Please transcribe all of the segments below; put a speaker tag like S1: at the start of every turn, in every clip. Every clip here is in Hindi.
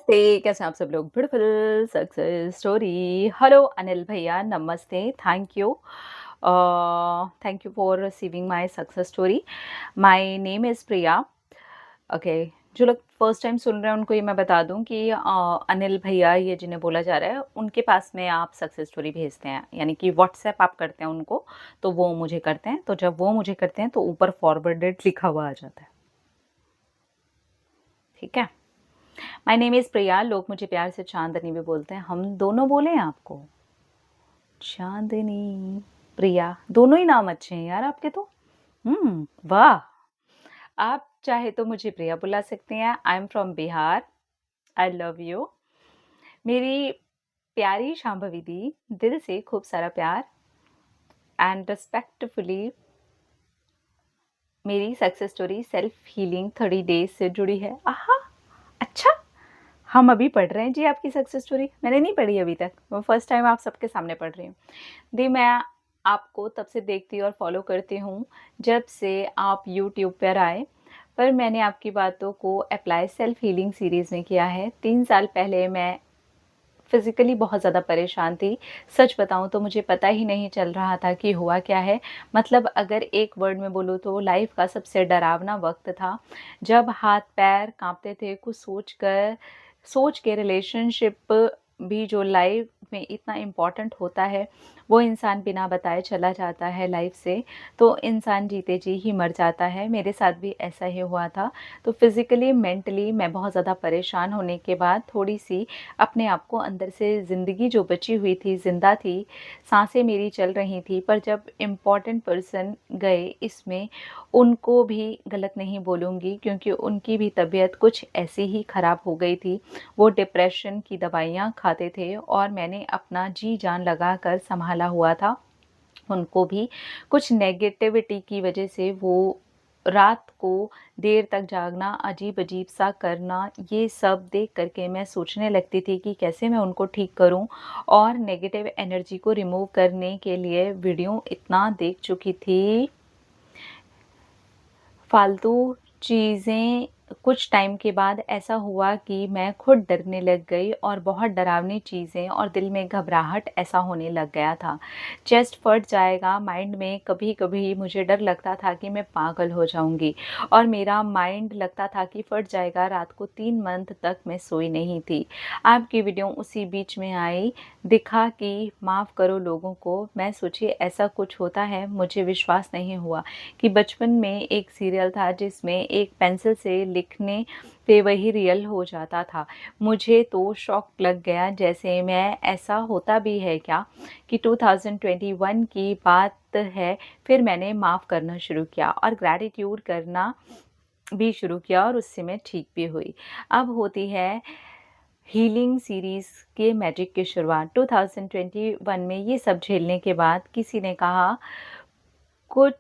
S1: नमस्ते, कैसे हैं आप सब लोग? Beautiful success story. Hello Anil भैया, नमस्ते, thank you for receiving my success story. My name is Priya. Okay, जो लोग फर्स्ट टाइम सुन रहे हैं उनको ये मैं बता दूं कि अनिल भैया ये जिन्हें बोला जा रहा है उनके पास में आप सक्सेस स्टोरी भेजते हैं, यानी कि व्हाट्सएप आप करते हैं उनको, तो वो मुझे करते हैं। तो जब वो मुझे करते हैं तो ऊपर फॉरवर्डेड लिखा हुआ आ जाता है। ठीक है। माय नेम इज़ प्रिया, लोग मुझे प्यार से चांदनी भी बोलते हैं। हम दोनों बोले हैं आपको? चांदनी, प्रिया, दोनों ही नाम अच्छे हैं यार आपके तो। वाह! आप चाहे तो मुझे प्रिया बुला सकते हैं। I am from Bihar. I love you. मेरी प्यारी शांभवी दी, दिल से खूब सारा प्यार एंड रिस्पेक्टफुली मेरी success story self healing 30 days से जुड़ी है। आहा! अच्छा! हम अभी पढ़ रहे हैं जी आपकी सक्सेस स्टोरी। मैंने नहीं पढ़ी अभी तक, मैं फर्स्ट टाइम आप सबके सामने पढ़ रही हूँ। दी, मैं आपको तब से देखती और फॉलो करती हूँ जब से आप यूट्यूब पर आए, पर मैंने आपकी बातों को अप्लाई सेल्फ हीलिंग सीरीज़ में किया है। 3 साल पहले मैं फिज़िकली बहुत ज़्यादा परेशान थी। सच बताऊँ तो मुझे पता ही नहीं चल रहा था कि हुआ क्या है। मतलब अगर एक वर्ड में बोलूँ तो लाइफ़ का सबसे डरावना वक़्त था, जब हाथ-पैर काँपते थे कुछ सोच के रिलेशनशिप भी जो लाइफ़ में इतना इम्पोर्टेंट होता है, वो इंसान बिना बताए चला जाता है लाइफ़ से, तो इंसान जीते जी ही मर जाता है। मेरे साथ भी ऐसा ही हुआ था। तो फिज़िकली, मेंटली मैं बहुत ज़्यादा परेशान होने के बाद थोड़ी-सी अपने आप को अंदर से ज़िंदगी जो बची हुई थी, ज़िंदा थी, साँसें मेरी चल रही थी, पर जब इम्पोर्टेंट पर्सन गए इसमें, उनको भी गलत नहीं बोलूँगी क्योंकि उनकी भी तबीयत कुछ ऐसी ही ख़राब हो गई थी। वो डिप्रेशन की दवाइयाँ खाते थे और मैंने अपना जी-जान लगाकर सँभाला हुआ था। उनको भी कुछ नेगेटिविटी की वजह से वो रात को देर तक जागना, अजीब-अजीब सा करना, ये सब देख कर के मैं सोचने लगती थी कि कैसे मैं उनको ठीक करूं, और नेगेटिव एनर्जी को रिमूव करने के लिए वीडियो इतना देख चुकी थी। फालतू चीज़ें कुछ टाइम के बाद ऐसा हुआ कि मैं खुद डरने लग गई और बहुत डरावनी चीज़ें और दिल में घबराहट ऐसा होने लग गया था। चेस्ट फट जाएगा माइंड में, कभी-कभी मुझे डर लगता था कि मैं पागल हो जाऊँगी और मेरा माइंड लगता था कि फट जाएगा। रात को 3 मंथ तक मैं सोई नहीं थी। आपकी वीडियो उसी बीच में आई, दिखा कि माफ़ करो लोगों को। मैं सोची ऐसा कुछ होता है, मुझे विश्वास नहीं हुआ कि बचपन में एक सीरियल था जिसमें एक पेंसिल से लिखने पे वही रियल हो जाता था। मुझे तो शॉक लग गया, जैसे मैं ऐसा होता भी है क्या, कि 2021 की बात है। फिर मैंने माफ़ करना शुरू किया और ग्रैटिट्यूड करना भी शुरू किया और उससे मैं ठीक भी हुई। अब होती है हीलिंग सीरीज़ के मैजिक की शुरुआत। 2021 में ये सब झेलने के बाद किसी ने कहा कुछ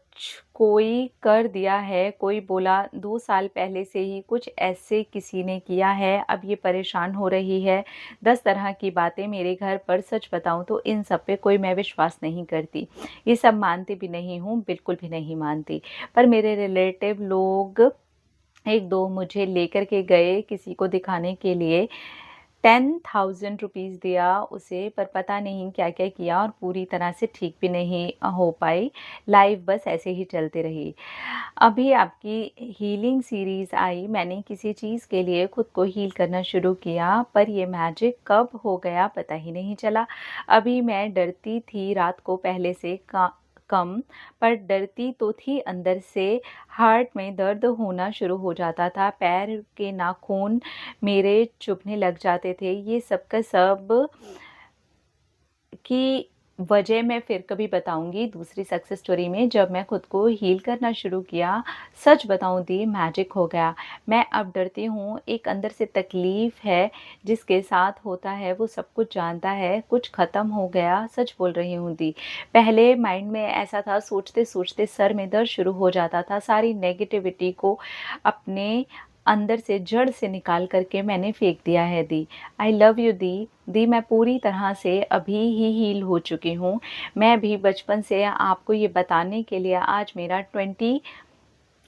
S1: कोई कर दिया है, कोई बोला 2 साल पहले से ही कुछ ऐसे किसी ने किया है, अब ये परेशान हो रही है। 10 तरह की बातें मेरे घर पर, सच बताऊँ तो इन सब पे कोई मैं विश्वास नहीं करती। ये सब मानती भी नहीं हूँ, बिल्कुल भी नहीं मानती। पर मेरे रिलेटिव लोग 1-2 मुझे लेकर के गए किसी को दिखाने के लिए। 10,000 रुपीज़ दिया उसे, पर पता नहीं क्या-क्या किया और पूरी तरह से ठीक भी नहीं हो पाई। लाइफ़ बस ऐसे ही चलती रही। अभी आपकी हीलिंग सीरीज़ आई, मैंने किसी चीज़ के लिए खुद को हील करना शुरू किया, पर ये मैजिक कब हो गया पता ही नहीं चला। अभी मैं डरती थी रात को पहले से कम, पर डरती तो थी अंदर से। हार्ट में दर्द होना शुरू हो जाता था, पैर के नाखून मेरे चुभने लग जाते थे। ये सब का सब की वजह मैं फिर कभी बताऊँगी दूसरी सक्सेस स्टोरी में, जब मैं खुद को हील करना शुरू किया। सच बताऊँ दी, मैजिक हो गया। मैं अब डरती हूँ, एक अंदर से तकलीफ़ है, जिसके साथ होता है वो सब कुछ जानता है, कुछ ख़त्म हो गया, सच बोल रही हूँ दी। पहले माइंड में ऐसा था, सोचते-सोचते सर में दर्द शुरू हो जाता था, सारी नेगेटिविटी को अपने अंदर से जड़ से निकाल कर के मैंने फेंक दिया है दी। आई लव यू दी। दी, मैं पूरी तरह से अभी ही हील हो चुकी हूँ। मैं भी बचपन से आपको ये बताने के लिए आज मेरा 20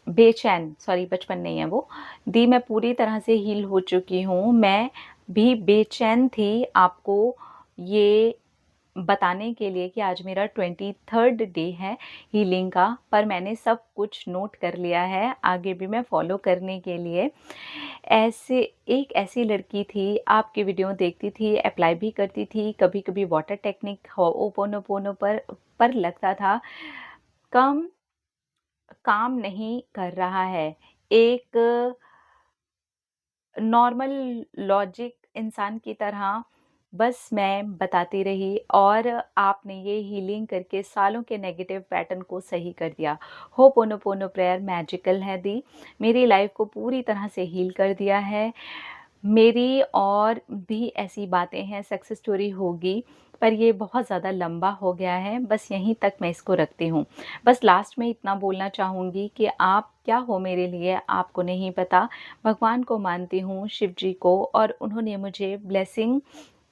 S1: बेचैन, सॉरी बचपन नहीं है वो। दी, मैं पूरी तरह से हील हो चुकी हूँ। मैं भी बेचैन थी आपको ये बताने के लिए कि आज मेरा 23rd डे है हीलिंग का, पर मैंने सब कुछ नोट कर लिया है, आगे भी मैं फ़ॉलो करने के लिए। एक ऐसी लड़की थी, आपकी वीडियो देखती थी, अप्लाई भी करती थी, कभी-कभी वाटर टेक्निक होओपोनोपोनो पर लगता था कम काम नहीं कर रहा है। एक नॉर्मल लॉजिक इंसान की तरह बस मैं बताती रही और आपने ये हीलिंग करके सालों के नेगेटिव पैटर्न को सही कर दिया। होपोनोपोनो प्रेयर मैजिकल है दी, मेरी लाइफ को पूरी तरह से हील कर दिया है। मेरी और भी ऐसी बातें हैं, सक्सेस स्टोरी होगी, पर ये बहुत ज़्यादा लंबा हो गया है, बस यहीं तक मैं इसको रखती हूँ। बस लास्ट में इतना बोलना चाहूँगी कि आप क्या हो मेरे लिए आपको नहीं पता। भगवान को मानती हूँ, शिव जी को, और उन्होंने मुझे ब्लेसिंग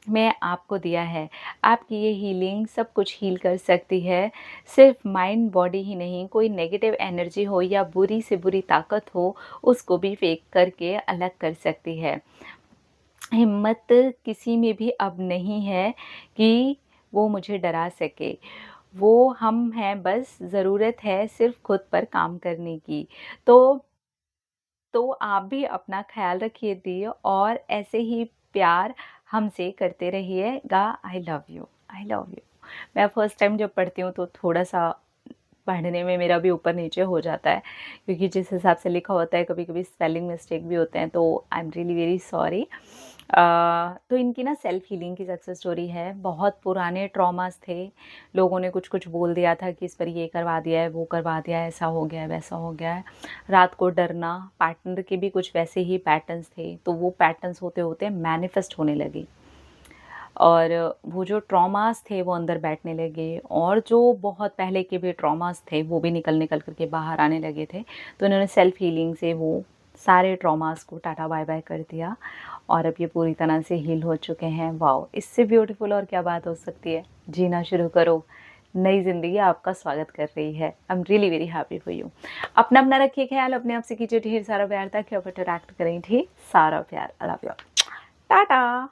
S1: में आपको दिया है। आपकी ये हीलिंग सब कुछ हील कर सकती है, सिर्फ़ माइंड बॉडी ही नहीं, कोई नेगेटिव एनर्जी हो या बुरी से बुरी ताकत हो, उसको भी फेंक करके अलग कर सकती है। हिम्मत किसी में भी अब नहीं है कि वो मुझे डरा सके। वो हम हैं, बस ज़रूरत है सिर्फ़ खुद पर काम करने की। तो आप भी अपना ख़्याल रखिए दी और ऐसे ही प्यार हमसे करते रहिएगा। आई love you, I love you. मैं फर्स्ट टाइम जब पढ़ती हूँ तो थोड़ा-सा पढ़ने में मेरा भी ऊपर-नीचे हो जाता है, क्योंकि जिस हिसाब से लिखा होता है कभी-कभी स्पेलिंग मिस्टेक भी होते हैं, तो I am really very sorry. तो इनकी ना सेल्फ हीलिंग की सक्सेस स्टोरी है। बहुत पुराने ट्रॉमास थे, लोगों ने कुछ-कुछ बोल दिया था कि इस पर ये करवा दिया है, वो करवा दिया है, ऐसा हो गया है, वैसा हो गया है। रात को डरना, पार्टनर के भी कुछ वैसे ही पैटर्न्स थे, तो वो पैटर्न्स होते-होते मैनिफेस्ट होने लगे। और वो जो ट्रॉमास थे वो अंदर बैठने लगे, और जो बहुत पहले के भी ट्रॉमास थे वो भी निकल कर के बाहर आने लगे थे। तो इन्होंने सेल्फ हीलिंग से वो सारे ट्रॉमास को टाटा बाय बाय कर दिया और अब ये पूरी तरह से हील हो चुके हैं। वाओ! इससे ब्यूटीफुल और क्या बात हो सकती है। जीना शुरू करो, नई ज़िंदगी आपका स्वागत कर रही है। I am really very happy for you. अपना रखिए ख्याल, अपने आप से कीजिए ढेर सारा प्यार, ताकि आप अट्रैक्ट करें ढेर सारा प्यार। I love you. टाटा।